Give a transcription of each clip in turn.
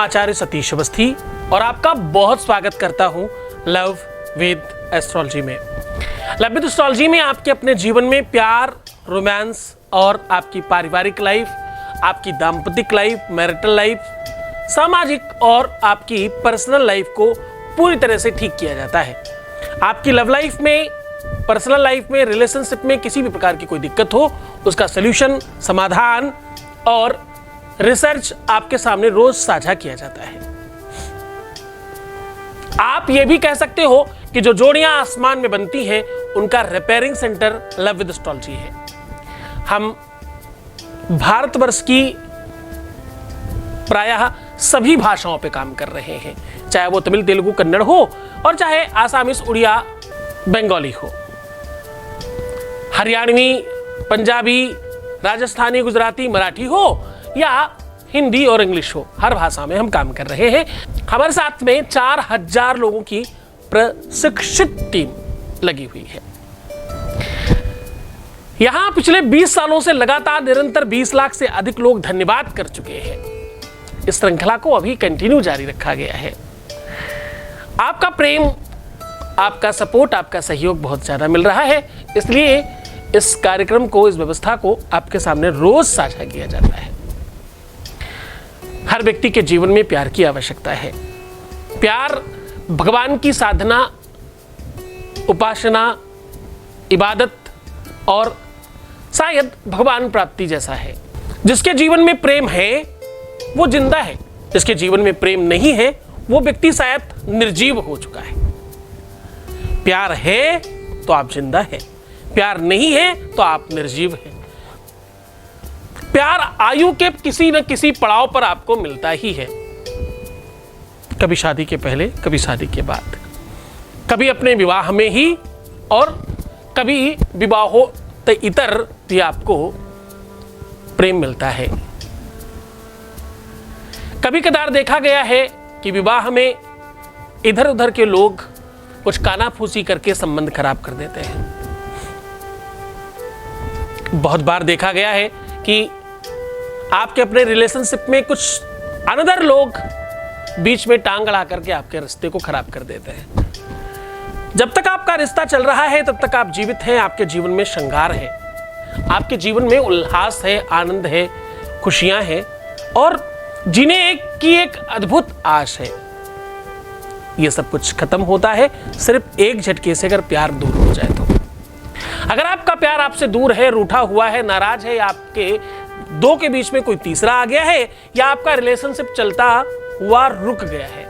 आचार्य सतीश अवस्थी और आपका बहुत स्वागत करता हूं लव विद एस्ट्रोलॉजी में। लव विद एस्ट्रोलॉजी में आपके अपने जीवन में प्यार, रोमांस और आपकी पारिवारिक लाइफ, आपकी दाम्पतिक लाइफ, मैरिटल लाइफ, सामाजिक और आपकी पर्सनल लाइफ को पूरी तरह से ठीक किया जाता है। आपकी लव लाइफ में, पर्सनल लाइफ में, रिलेशनशिप में किसी भी प्रकार की कोई दिक्कत हो, उसका सलूशन, समाधान और रिसर्च आपके सामने रोज साझा किया जाता है। आप ये भी कह सकते हो कि जो जोड़ियां आसमान में बनती हैं उनका repairing centre love with astrology है। हम भारतवर्ष की प्रायः सभी भाषाओं पे काम कर रहे हैं, चाहे वो तमिल, तेलुगु, कन्नड़ हो और चाहे आसामीज, उड़िया, बंगाली हो, हरियाणवी, पंजाबी, राजस्थानी, गुजराती, मराठी हो या हिंदी और इंग्लिश हो, हर भाषा में हम काम कर रहे हैं। हमारे साथ में 4000 लोगों की प्रशिक्षित टीम लगी हुई है। यहां पिछले 20 सालों से लगातार निरंतर 20 लाख से अधिक लोग धन्यवाद कर चुके हैं। इस श्रृंखला को अभी कंटिन्यू जारी रखा गया है। आपका प्रेम, आपका सपोर्ट, आपका सहयोग बहुत ज्यादा मिल रहा है, इसलिए इस कार्यक्रम को, इस व्यवस्था को आपके सामने रोज साझा किया जाता है। हर व्यक्ति के जीवन में प्यार की आवश्यकता है। प्यार भगवान की साधना, उपासना, इबादत और शायद भगवान प्राप्ति जैसा है। जिसके जीवन में प्रेम है वो जिंदा है, जिसके जीवन में प्रेम नहीं है वो व्यक्ति शायद निर्जीव हो चुका है। प्यार है तो आप जिंदा है, प्यार नहीं है तो आप निर्जीव हैं। प्यार आयु के किसी न किसी पड़ाव पर आपको मिलता ही है, कभी शादी के पहले, कभी शादी के बाद, कभी अपने विवाह में ही और कभी विवाहोत्तर इतर भी आपको प्रेम मिलता है। कभी कदार देखा गया है कि विवाह में इधर उधर के लोग कुछ कानाफूसी करके संबंध खराब कर देते हैं। बहुत बार देखा गया है कि आपके अपने रिलेशनशिप में कुछ अनदर लोग बीच में टांग अड़ा करके आपके रिश्ते को खराब कर देते हैं। जब तक आपका रिश्ता चल रहा है तब तक आप जीवित हैं, आपके जीवन में श्रृंगार है, आपके जीवन में उल्लास है, आनंद है, खुशियां हैं और जीने की एक अद्भुत आश है। यह सब कुछ खत्म होता है सिर्फ एक झटके से, अगर प्यार दूर हो जाए तो। अगर आपका प्यार आपसे दूर है, रूठा हुआ है, नाराज है, या आपके दो के बीच में कोई तीसरा आ गया है, या आपका रिलेशनशिप चलता हुआ रुक गया है,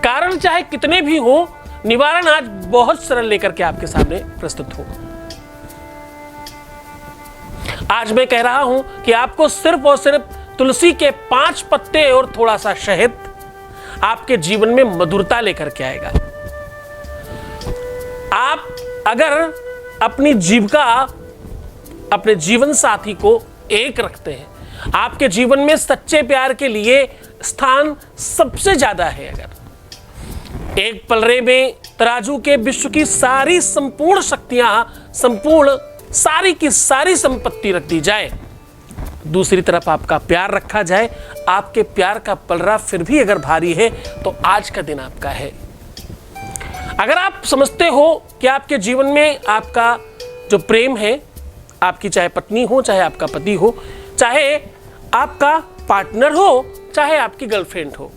कारण चाहे कितने भी हो, निवारण आज बहुत सरल लेकर के आपके सामने प्रस्तुत होगा। आज मैं कह रहा हूं कि आपको सिर्फ और सिर्फ तुलसी के 5 पत्ते और थोड़ा सा शहद आपके जीवन में मधुरता लेकर के आएगा। आप अगर अपनी जीविका, अपने जीवन साथी को एक रखते हैं, आपके जीवन में सच्चे प्यार के लिए स्थान सबसे ज्यादा है। अगर एक पलड़े में तराजू के विश्व की सारी संपूर्ण शक्तियां, संपूर्ण सारी की सारी संपत्ति रख दी जाए, दूसरी तरफ आपका प्यार रखा जाए, आपके प्यार का पलड़ा फिर भी अगर भारी है तो आज का दिन आपका है। अगर आप समझते हो कि आपके जीवन में आपका जो प्रेम है, आपकी चाहे पत्नी हो, चाहे आपका पति हो, चाहे आपका पार्टनर हो, चाहे आपकी गर्लफ्रेंड हो,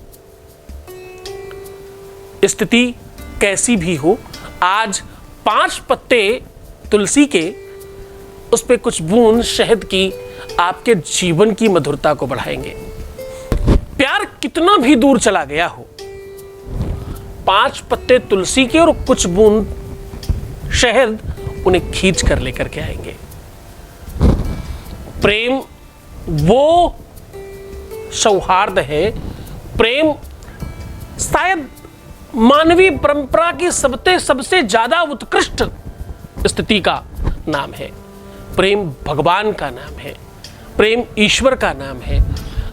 स्थिति कैसी भी हो, आज 5 पत्ते तुलसी के, उस पे कुछ बूंद शहद की आपके जीवन की मधुरता को बढ़ाएंगे। प्यार कितना भी दूर चला गया हो, 5 पत्ते तुलसी के और कुछ बूंद शहद उन्हें खींच कर लेकर के आएंगे। प्रेम वो सौहार्द है, प्रेम शायद मानवीय परंपरा की सबसे ज्यादा उत्कृष्ट स्थिति का नाम है। प्रेम भगवान का नाम है, प्रेम ईश्वर का नाम है।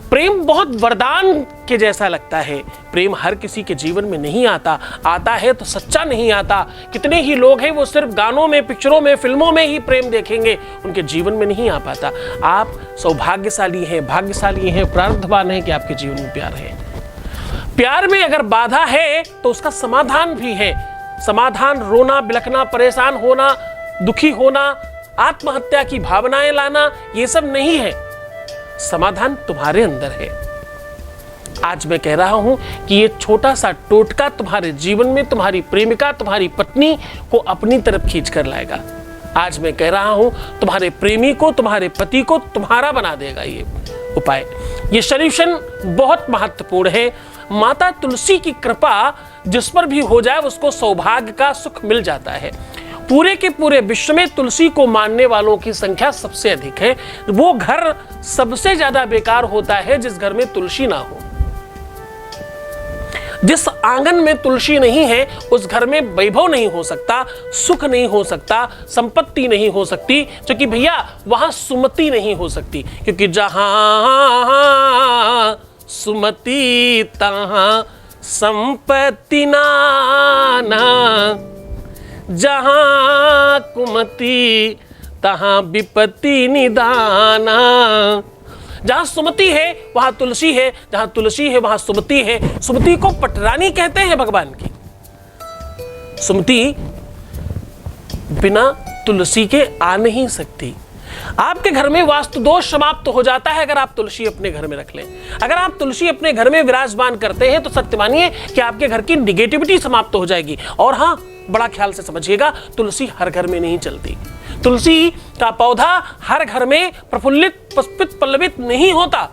प्रेम बहुत वरदान के जैसा लगता है। प्रेम हर किसी के जीवन में नहीं आता, आता है तो सच्चा नहीं आता। कितने ही लोग हैं वो सिर्फ गानों में, पिक्चरों में, फिल्मों में ही प्रेम देखेंगे, उनके जीवन में नहीं आ पाता। आप सौभाग्यशाली हैं, भाग्यशाली हैं, प्रारब्धवान हैं कि आपके जीवन में प्यार है। प्यार में अगर बाधा है तो उसका समाधान भी है। समाधान रोना, बिलखना, परेशान होना, दुखी होना, आत्महत्या की भावनाएं लाना, ये सब नहीं है। समाधान तुम्हारे अंदर है। आज मैं कह रहा हूं कि ये छोटा सा टोटका तुम्हारे जीवन में तुम्हारी प्रेमिका, तुम्हारी पत्नी को अपनी तरफ खींच कर लाएगा। आज मैं कह रहा हूं तुम्हारे प्रेमी को, तुम्हारे पति को तुम्हारा बना देगा ये उपाय। ये सॉल्यूशन बहुत महत्वपूर्ण है। माता तुलसी की कृपा जिस पर भी हो जाए उसको सौभाग्य का सुख मिल जाता है। पूरे के पूरे विश्व में तुलसी को मानने वालों की संख्या सबसे अधिक है। वो घर सबसे ज्यादा बेकार होता है जिस घर में तुलसी ना हो। जिस आंगन में तुलसी नहीं है उस घर में वैभव नहीं हो सकता, सुख नहीं हो सकता, संपत्ति नहीं हो सकती, क्योंकि भैया वहां सुमति नहीं हो सकती। क्योंकि जहां सुमति तहां संपत्ति नाना, जहां कुमति तहां विपत्ति निदाना। जहां सुमति है वहां तुलसी है, जहां तुलसी है वहां सुमति है। सुमति को पटरानी कहते हैं भगवान की। सुमति बिना तुलसी के आ नहीं सकती। आपके घर में वास्तु दोष समाप्त हो जाता है अगर आप तुलसी अपने घर में रख लें। अगर आप तुलसी अपने घर में विराजमान करते हैं तो सत्य मानिए कि आपके घर की निगेटिविटी समाप्त हो जाएगी। और हाँ, बड़ा ख्याल से समझिएगा, तुलसी हर घर में नहीं चलती। तुलसी का पौधा हर घर में प्रफुल्लित, पुष्पित, पल्लवित नहीं होता।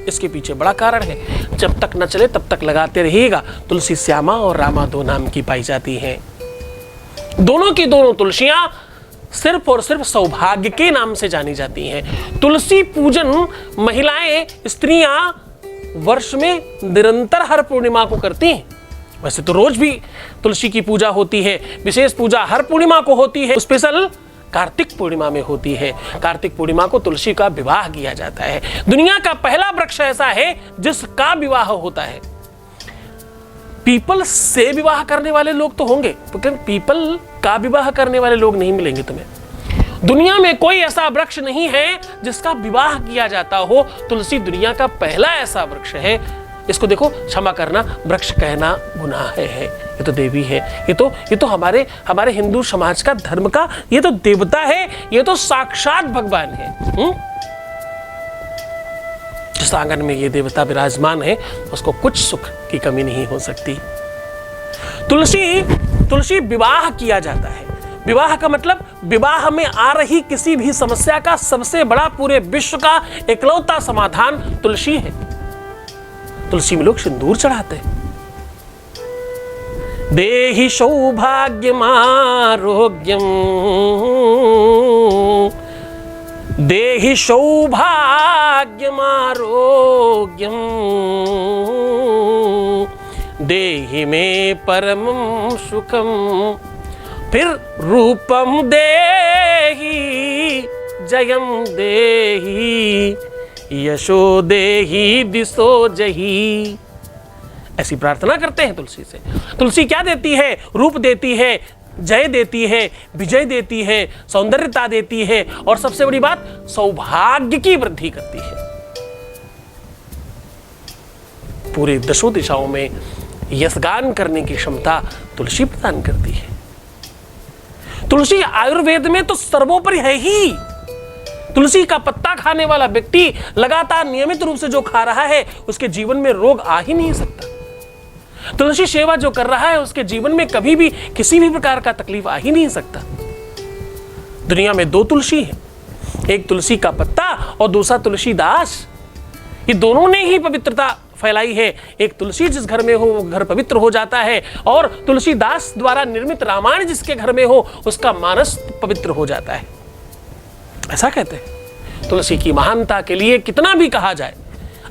इसके पीछे बड़ा कारण है। जब तक न चले तब तक लगाते रहिएगा। तुलसी श्यामा और रामा दो नाम की पाई जाती हैं। दोनों की दोनों तुलसियां सिर्फ और सिर्फ सौभाग्य के नाम से जानी जाती हैं। तुलसी पूजन महिलाएं, स्त्रियां वर्ष में निरंतर हर पूर्णिमा को करती हैं। वैसे तो रोज भी तुलसी की पूजा होती है, विशेष पूजा हर पूर्णिमा को होती है, स्पेशल कार्तिक पूर्णिमा में होती है। कार्तिक पूर्णिमा को तुलसी का विवाह किया जाता है। दुनिया का पहला वृक्ष ऐसा है जिसका विवाह होता है। पीपल से विवाह करने वाले लोग तो होंगे, लेकिन पीपल का विवाह करने वाले लोग नहीं मिलेंगे तुम्हें। दुनिया में कोई ऐसा वृक्ष नहीं है जिसका विवाह किया जाता हो। तुलसी दुनिया का पहला ऐसा वृक्ष है। इसको देखो, क्षमा करना, वृक्ष कहना गुनाह है। ये तो देवी है, ये तो हमारे हिंदू समाज का, धर्म का, ये तो देवता है, ये तो साक्षात भगवान है। जिस आंगन में ये देवता विराजमान है उसको कुछ सुख की कमी नहीं हो सकती। तुलसी विवाह किया जाता है। विवाह का मतलब विवाह में आ रही किसी भी समस्या का सबसे बड़ा, पूरे विश्व का इकलौता समाधान तुलसी है। तुलसी में लोग सिंदूर चढ़ाते हैं। देहि सौभाग्यम आरोग्यम, देहि सौभाग्यम आरोग्यम, देहि में परमं सुखम, फिर रूपम देहि जयम देहि, यशो देहि दिशो जही। ऐसी प्रार्थना करते हैं तुलसी से। तुलसी क्या देती है? रूप देती है, जय देती है, विजय देती है, सौंदर्यता देती है, और सबसे बड़ी बात, सौभाग्य की वृद्धि करती है। पूरे दशों दिशाओं में यशगान करने की क्षमता तुलसी प्रदान करती है। तुलसी आयुर्वेद में तो सर्वोपरि है ही। तुलसी का पत्ता खाने वाला व्यक्ति लगातार नियमित रूप से जो खा रहा है उसके जीवन में रोग आ ही नहीं सकता। तुलसी सेवा जो कर रहा है उसके जीवन में कभी भी किसी भी प्रकार का तकलीफ आ ही नहीं सकता। दुनिया में दो तुलसी है, एक तुलसी का पत्ता और दूसरा तुलसीदास। ये दोनों ने ही पवित्रता फैलाई है। एक तुलसी जिस घर में हो वो घर पवित्र हो जाता है, और तुलसीदास द्वारा निर्मित रामायण जिसके घर में हो उसका मानस पवित्र हो जाता है। ऐसा कहते हैं। तुलसी की महानता के लिए कितना भी कहा जाए,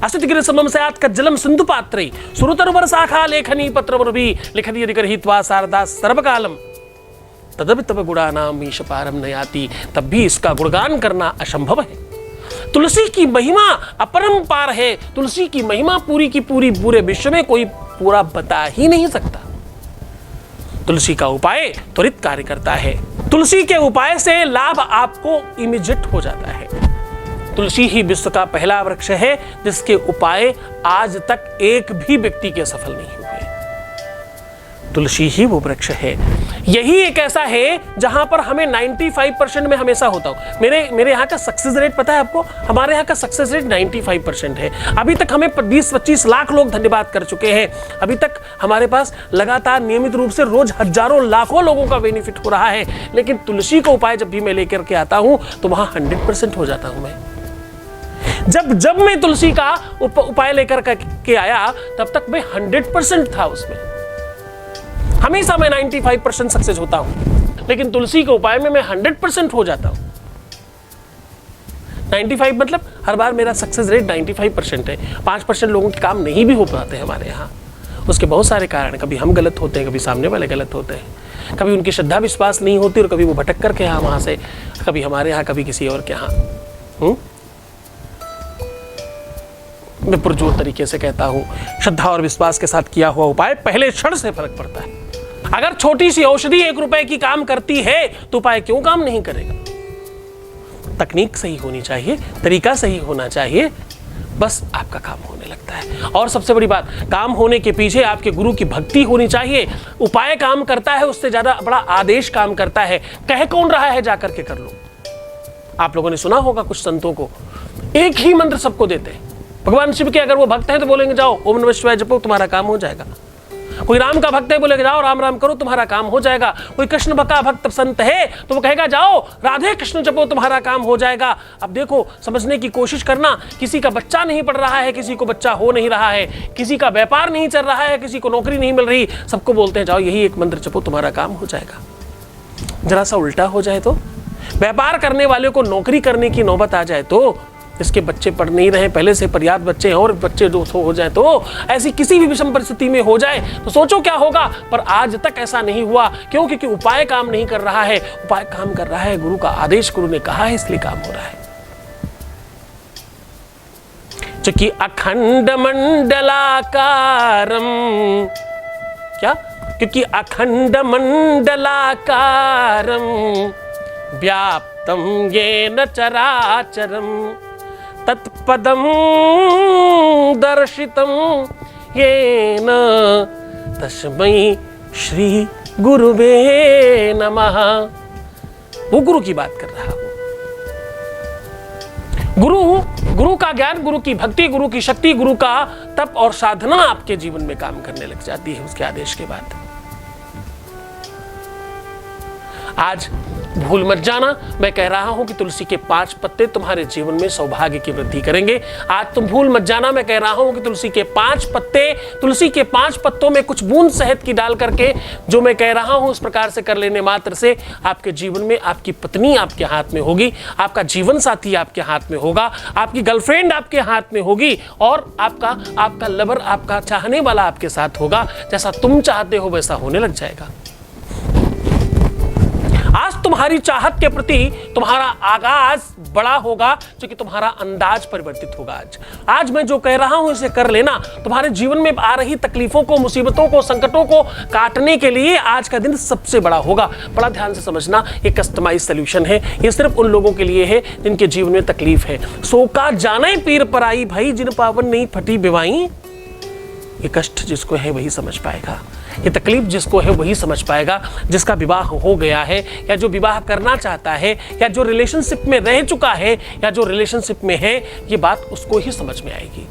असित गिर समम सयात कज्जलम सिंधु पात्रे, सुरतरुवर शाखा लेखनी पत्रवरुभि लिखति यदि करहित्वा शारदा सर्वकालम, तदपि तब गुणानाम ईश पारम न याति। तब भी इसका गुणगान करना असंभव है। तुलसी की महिमा अपरंपार है। तुलसी की महिमा पूरी की पूरी पूरे विश्व में कोई पूरा बता ही नहीं सकता। तुलसी का उपाय त्वरित कार्य करता है। तुलसी के उपाय से लाभ आपको इमीडिएट हो जाता है। तुलसी ही विश्व का पहला वृक्ष है जिसके उपाय आज तक एक भी व्यक्ति के सफल नहीं हुए। तुलसी ही वो वृक्ष है। यही एक ऐसा है जहां पर हमें 95% में हमेशा होता हो। मेरे यहाँ का सक्सेस रेट पता है आपको? हमारे यहाँ का सक्सेस रेट 95% है। अभी तक हमें 20-25 लाख लोग धन्यवाद कर चुके हैं। अभी तक हमारे पास लगातार नियमित रूप से रोज हजारों लाखों लोगों का बेनिफिट हो रहा है। लेकिन तुलसी का उपाय जब भी मैं लेकर के आता हूं तो वहां 100% हो जाता हूं मैं। जब मैं तुलसी का उपाय लेकर के आया तब तक मैं 100% था उसमें। हमेशा मैं 95% सक्सेस होता हूं, लेकिन तुलसी के उपाय में मैं 100% हो जाता हूं। 95 मतलब हर बार मेरा सक्सेस रेट 95% है। 5% लोगों के काम नहीं भी हो पाते हैं हमारे यहाँ। उसके बहुत सारे कारण, कभी हम गलत होते हैं, कभी सामने वाले गलत होते हैं, कभी उनकी श्रद्धा विश्वास नहीं होती और कभी वो भटक करके यहाँ वहाँ से, कभी हमारे यहाँ कभी किसी और के यहाँ। मैं पुरजोर तरीके से कहता हूँ, श्रद्धा और विश्वास के साथ किया हुआ उपाय पहले क्षण से फर्क पड़ता है। अगर छोटी सी औषधि 1 रुपए की काम करती है तो उपाय क्यों काम नहीं करेगा? तकनीक सही होनी चाहिए, तरीका सही होना चाहिए, बस आपका काम होने लगता है। और सबसे बड़ी बात, काम होने के पीछे आपके गुरु की भक्ति होनी चाहिए। उपाय काम करता है, उससे ज्यादा बड़ा आदेश काम करता है। कह कौन रहा है जाकर के कर लो। आप लोगों ने सुना होगा कुछ संतों को एक ही मंत्र सबको देते हैं। भगवान शिव के अगर वो भक्त हैं तो बोलेंगे जाओ ओम नमः शिवाय जपो तुम्हारा काम हो जाएगा। कोई राम का भक्त है बोलेगा जाओ राम राम करो तुम्हारा काम हो जाएगा। कोई कृष्ण का भक्त संत है तो वो कहेगा जाओ राधे कृष्ण जपो तुम्हारा काम हो जाएगा। अब देखो, समझने की कोशिश करना, किसी का बच्चा नहीं पढ़ रहा है, किसी को बच्चा हो नहीं रहा है, किसी का व्यापार नहीं चल रहा है, किसी को नौकरी नहीं मिल रही, सबको बोलते हैं जाओ यही एक मंत्र जपो तुम्हारा काम हो जाएगा। जरा सा उल्टा हो जाए तो, व्यापार करने वाले को नौकरी करने की नौबत आ जाए तो, इसके बच्चे पढ़ नहीं रहे, पहले से पर्याप्त बच्चे हैं और बच्चे जो हो जाए तो, ऐसी किसी भी विषम परिस्थिति में हो जाए तो सोचो क्या होगा। पर आज तक ऐसा नहीं हुआ। क्यों? क्योंकि उपाय काम नहीं कर रहा है। उपाय काम कर रहा है, गुरु का आदेश, गुरु ने कहा है इसलिए काम हो रहा है। चूंकि अखंड मंडलाकारम, क्या? क्योंकि अखंड मंडलाकारम व्याप्तम येन चराचरम तत्पदम दर्शितम येन तस्मै श्री गुरुवे नमः। वो गुरु की बात कर रहा हूं। गुरु का ज्ञान, गुरु की भक्ति, गुरु की शक्ति, गुरु का तप और साधना आपके जीवन में काम करने लग जाती है उसके आदेश के बाद। आज भूल मत जाना, मैं कह रहा हूं कि तुलसी के 5 पत्ते तुम्हारे जीवन में सौभाग्य की वृद्धि करेंगे। आज तुम भूल मत जाना, मैं कह रहा हूं कि तुलसी के 5 पत्तों में कुछ बूंद शहद की डाल करके जो मैं कह रहा हूं उस प्रकार से कर लेने मात्र से आपके जीवन में आपकी पत्नी आपके हाथ में होगी, आपका जीवन साथी आपके हाथ में होगा, आपकी गर्लफ्रेंड आपके हाथ में होगी और आपका लवर, आपका चाहने वाला आपके साथ होगा। जैसा तुम चाहते हो वैसा होने लग जाएगा। आज तुम्हारी चाहत के प्रति तुम्हारा आगाज बड़ा होगा क्योंकि तुम्हारा अंदाज परिवर्तित होगा। आज मैं जो कह रहा हूं इसे कर लेना। तुम्हारे जीवन में आ रही तकलीफों को, मुसीबतों को, संकटों को काटने के लिए आज का दिन सबसे बड़ा होगा। बड़ा ध्यान से समझना, ये कस्टमाइज सॉल्यूशन है। ये सिर्फ उन लोगों के लिए है जिनके जीवन में तकलीफ है। सो का जाने पीर पर आई भाई, जिन पावन नहीं फटी बिवाई। ये कष्ट जिसको है वही समझ पाएगा, ये तकलीफ जिसको है वही समझ पाएगा। जिसका विवाह हो गया है या जो विवाह करना चाहता है या जो रिलेशनशिप में रह चुका है या जो रिलेशनशिप में है, ये बात उसको ही समझ में आएगी।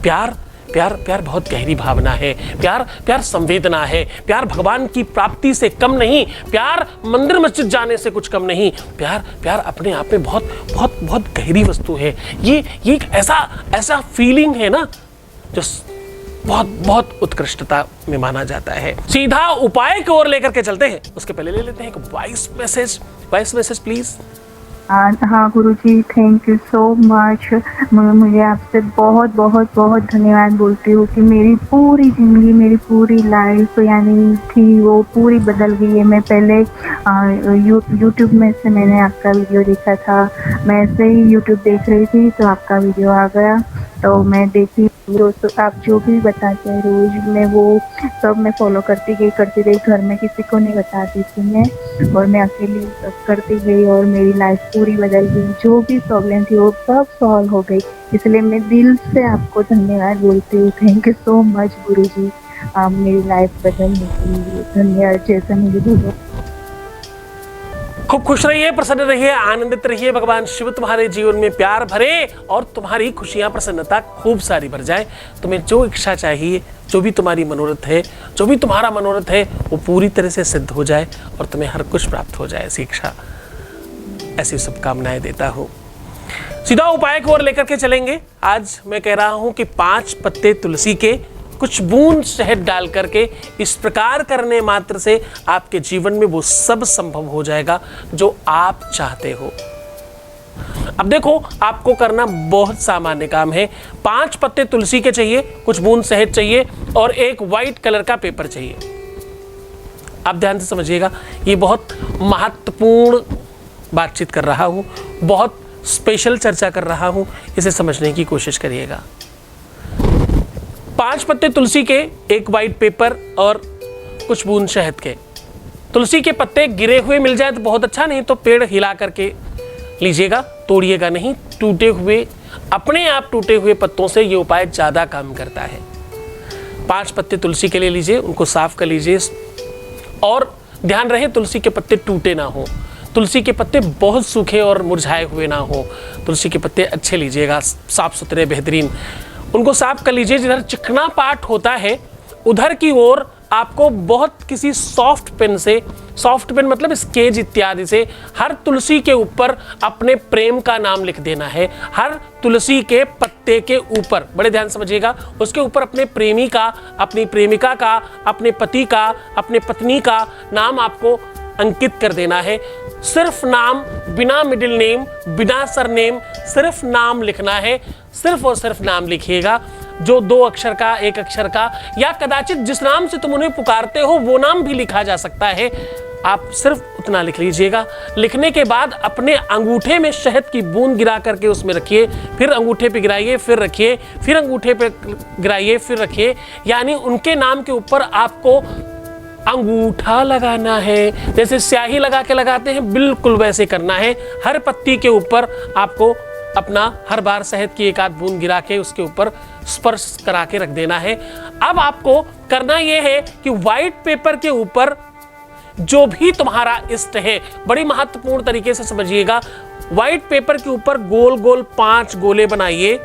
प्यार प्यार प्यार बहुत गहरी भावना है। प्यार प्यार संवेदना है। प्यार भगवान की प्राप्ति से कम नहीं, प्यार मंदिर मस्जिद जाने से कुछ कम नहीं। प्यार प्यार अपने आप में बहुत बहुत बहुत गहरी वस्तु है। ये एक ऐसा फीलिंग है ना जो बहुत बहुत उत्कृष्टता में माना जाता है। सीधा उपाय की ओर लेकर के चलते हैं, उसके पहले ले लेते हैं एक वॉइस मैसेज प्लीज। हाँ गुरुजी, थैंक यू सो मच। मुझे आपसे बहुत बहुत बहुत धन्यवाद बोलती हूँ कि मेरी पूरी ज़िंदगी, मेरी पूरी लाइफ यानी थी वो पूरी बदल गई है। मैं पहले यूट्यूब में से मैंने आपका वीडियो देखा था, मैं ऐसे ही यूट्यूब देख रही थी तो आपका वीडियो आ गया। तो मैं देखती रोज़, तो आप जो भी बताते हैं रोज़ मैं वो सब मैं फॉलो करती गई। घर में किसी को नहीं बताती थी मैं, और मैं अकेली करती गई और मेरी लाइफ पूरी बदल गई। जो भी प्रॉब्लम थी वो सब सॉल्व हो गई। इसलिए मैं दिल से आपको धन्यवाद बोलती हूँ। थैंक यू सो मच गुरुजी, आप मेरी लाइफ बदलने के लिए धन्यवाद। जैसा मुझे बोलो। खूब खुश रहिए, प्रसन्न रहिए, आनंदित रहिए। भगवान शिव तुम्हारे जीवन में प्यार भरे और तुम्हारी खुशियां, प्रसन्नता खूब सारी भर जाए। तुम्हें जो इच्छा चाहिए, जो भी तुम्हारी मनोरथ है, जो भी तुम्हारा मनोरथ है, वो पूरी तरह से सिद्ध हो जाए और तुम्हें हर कुछ प्राप्त हो जाए। ऐसी इच्छा, ऐसी शुभकामनाएं देता हूँ। सीधा उपाय की ओर लेकर के चलेंगे। आज मैं कह रहा हूं कि 5 पत्ते तुलसी के, कुछ बूंद शहद डाल करके इस प्रकार करने मात्र से आपके जीवन में वो सब संभव हो जाएगा जो आप चाहते हो। अब देखो, आपको करना बहुत सामान्य काम है। 5 पत्ते तुलसी के चाहिए, कुछ बूंद शहद चाहिए और एक व्हाइट कलर का पेपर चाहिए। आप ध्यान से समझिएगा, ये बहुत महत्वपूर्ण बातचीत कर रहा हूं, बहुत स्पेशल चर्चा कर रहा हूं, इसे समझने की कोशिश करिएगा। 5 पत्ते तुलसी के, एक वाइट पेपर और कुछ बूंद शहद के। तुलसी के पत्ते गिरे हुए मिल जाए तो बहुत अच्छा, नहीं तो पेड़ हिला करके लीजिएगा, तोड़िएगा नहीं। टूटे हुए, अपने आप टूटे हुए पत्तों से ये उपाय ज़्यादा काम करता है। 5 पत्ते तुलसी के लिए लीजिए, उनको साफ कर लीजिए और ध्यान रहे तुलसी के पत्ते टूटे ना हो, तुलसी के पत्ते बहुत सूखे और मुरझाए हुए ना हो। तुलसी के पत्ते अच्छे लीजिएगा, साफ सुथरे, बेहतरीन, उनको साफ कर लीजिए। जिधर चिकना पार्ट होता है उधर की ओर आपको बहुत किसी सॉफ्ट पेन से, सॉफ्ट पेन मतलब स्केच इत्यादि से, हर तुलसी के ऊपर अपने प्रेम का नाम लिख देना है। हर तुलसी के पत्ते के ऊपर, बड़े ध्यान समझिएगा, उसके ऊपर अपने प्रेमी का, अपनी प्रेमिका का, अपने पति का, अपने पत्नी का नाम आपको अंकित कर देना है। सिर्फ नाम, बिना मिडिल नेम, बिना सरनेम, सिर्फ नाम लिखना है। सिर्फ और सिर्फ नाम लिखिएगा, जो 2 अक्षर का, 1 अक्षर का, या कदाचित जिस नाम से तुम उन्हें पुकारते हो वो नाम भी लिखा जा सकता है। आप सिर्फ उतना लिख लीजिएगा। लिखने के बाद अपने अंगूठे में शहद की बूंद गिरा करके उसमें रखिए, फिर अंगूठे पे गिराइए, फिर रखिए, फिर अंगूठे पे गिराइए, फिर रखिए। यानी उनके नाम के ऊपर आपको अंगूठा लगाना है, जैसे स्याही लगा के लगाते हैं, बिल्कुल वैसे करना है। हर पत्ती के ऊपर आपको अपना हर बार शहद की 1 आध बूंद गिरा के उसके ऊपर स्पर्श करा के रख देना है। अब आपको करना यह है कि व्हाइट पेपर के ऊपर जो भी तुम्हारा इष्ट है, बड़ी महत्वपूर्ण तरीके से समझिएगा, व्हाइट पेपर के ऊपर गोल गोल 5 गोले बनाइए।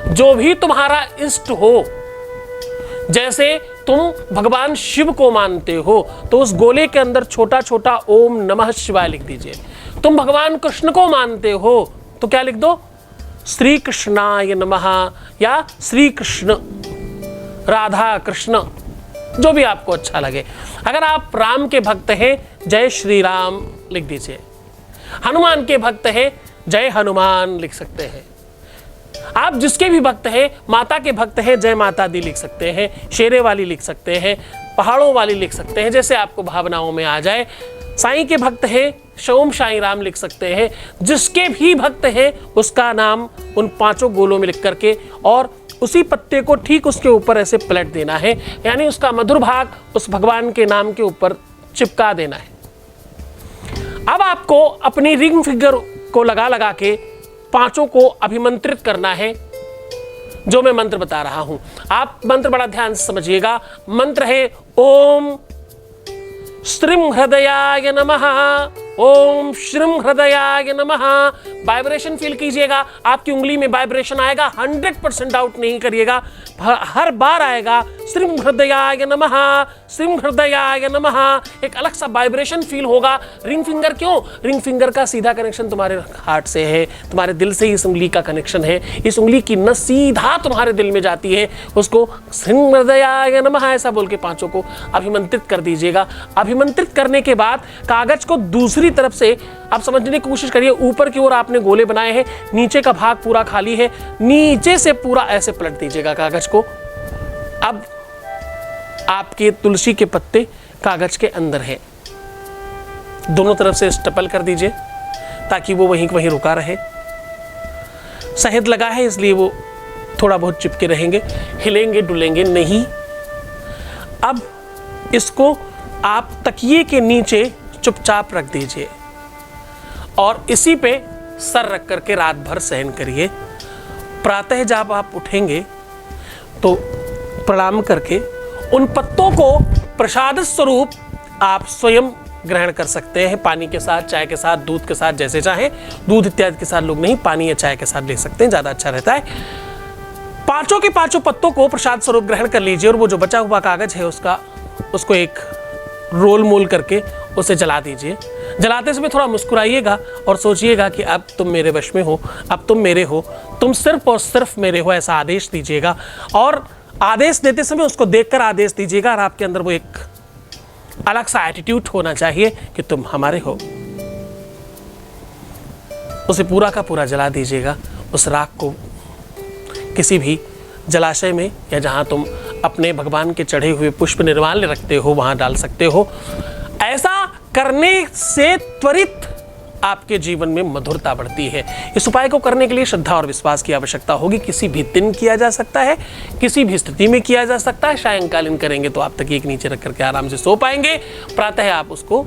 जो भी तुम्हारा इष्ट हो, जैसे तुम भगवान शिव को मानते हो तो उस गोले के अंदर छोटा छोटा ओम नमः शिवाय लिख दीजिए। तुम भगवान कृष्ण को मानते हो तो क्या लिख दो, श्री कृष्णाय नमः, या श्री कृष्ण, राधा कृष्ण, जो भी आपको अच्छा लगे। अगर आप राम के भक्त हैं, जय श्री राम लिख दीजिए। हनुमान के भक्त हैं, जय हनुमान लिख सकते हैं। आप जिसके भी भक्त हैं, माता के भक्त हैं, जय माता दी लिख सकते हैं, शेरे वाली लिख सकते हैं, पहाड़ों वाली लिख सकते हैं, जैसे आपको भावनाओं में आ जाए। साईं के भक्त हैं, शोम साईं राम लिख सकते हैं। जिसके भी भक्त हैं उसका नाम उन 5 गोलों में लिख करके और उसी पत्ते को ठीक उसके ऊपर ऐसे पलट देना है, यानी उसका मधुर भाग उस भगवान के नाम के ऊपर चिपका देना है। अब आपको अपनी रिंग फिंगर को लगा लगा के 5 को अभिमंत्रित करना है। जो मैं मंत्र बता रहा हूं, आप मंत्र बड़ा ध्यान से समझिएगा। मंत्र है ओम श्रीं हृदयाय नमः, ओम श्रीं हृदयाय नमः। वाइब्रेशन फील कीजिएगा, आपकी उंगली में वाइब्रेशन आएगा, 100% डाउट नहीं करिएगा, हर बार आएगा। श्रीं हृदयाय नमः, श्रीं हृदयाय नमः, एक अलग सा वाइब्रेशन फील होगा। रिंग फिंगर क्यों? रिंग फिंगर का सीधा कनेक्शन तुम्हारे हार्ट से है, तुम्हारे दिल से इस उंगली का कनेक्शन है। इस उंगली की नस सीधा तुम्हारे दिल में जाती है। उसको श्रीं हृदयाय नमः ऐसा बोल के 5 को अभिमंत्रित कर दीजिएगा। अभिमंत्रित करने के बाद कागज को दूसरी तरफ से आप समझने की कोशिश करिए। ऊपर की ओर आपने गोले बनाए हैं, नीचे का भाग पूरा खाली है, नीचे से पूरा ऐसे पलट दीजिएगा कागज को। अब आपके तुलसी के पत्ते कागज के अंदर है, दोनों तरफ से स्टपल कर दीजिए ताकि वो वहीं वहीं रुका रहे। शहद लगा है इसलिए वो थोड़ा बहुत चिपके रहेंगे, हिलेंगे डुलेंगे नहीं। अब इसको आप तकिए के नीचे चुपचाप रख दीजिए और इसी पे सर रख करके रात भर सहन करिए। प्रातः जब आप उठेंगे तो प्रणाम करके उन पत्तों को प्रसाद स्वरूप आप स्वयं ग्रहण कर सकते हैं, पानी के साथ, चाय के साथ, दूध के साथ, जैसे चाहें। दूध इत्यादि के साथ लोग नहीं, पानी या चाय के साथ ले सकते हैं, ज़्यादा अच्छा रहता है। पांचों के पांचों पत्तों को प्रसाद स्वरूप ग्रहण कर लीजिए और वो जो बचा हुआ कागज है उसको एक रोल मोल करके उसे जला दीजिए। जलाते समय थोड़ा मुस्कुराइएगा और सोचिएगा कि अब तुम मेरे वश में हो, अब तुम मेरे हो, तुम सिर्फ और सिर्फ मेरे हो, ऐसा आदेश दीजिएगा। और आदेश देते समय उसको देखकर आदेश दीजिएगा और आपके अंदर वो एक अलग सा एटीट्यूड होना चाहिए कि तुम हमारे हो। उसे पूरा का पूरा जला दीजिएगा। उस राख को किसी भी जलाशय में या जहां तुम अपने भगवान के चढ़े हुए पुष्प निर्माल्य रखते हो वहां डाल सकते हो। ऐसा करने से त्वरित आपके जीवन में मधुरता बढ़ती है। इस उपाय को करने के लिए श्रद्धा और विश्वास की आवश्यकता होगी। किसी भी दिन किया जा सकता है, किसी भी स्थिति में किया जा सकता है। सायंकालीन करेंगे तो आप तकिए के नीचे रख करके आराम से सो पाएंगे। प्रातः आप उसको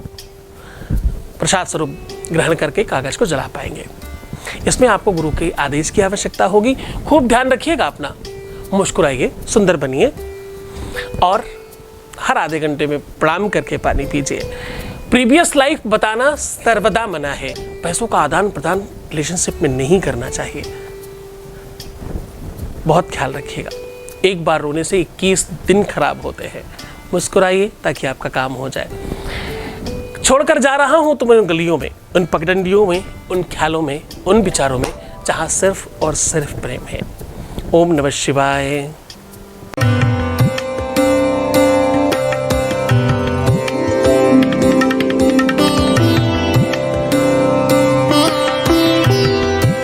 प्रसाद स्वरूप ग्रहण करके कागज को जला पाएंगे। इसमें आपको गुरु के आदेश की आवश्यकता होगी। खूब ध्यान रखिएगा अपना, मुस्कुराइए, सुंदर बनिए और हर आधे घंटे में प्रणाम करके पानी पीजिए। प्रीवियस लाइफ बताना सर्वदा मना है। पैसों का आदान प्रदान रिलेशनशिप में नहीं करना चाहिए। बहुत ख्याल रखिएगा। एक बार रोने से 21 दिन खराब होते हैं। मुस्कुराइए ताकि आपका काम हो जाए। छोड़कर जा रहा हूं तुम्हें उन गलियों में, उन पगडंडियों में, उन ख्यालों में, उन विचारों में जहां सिर्फ और सिर्फ प्रेम है। ओम नमः शिवाय।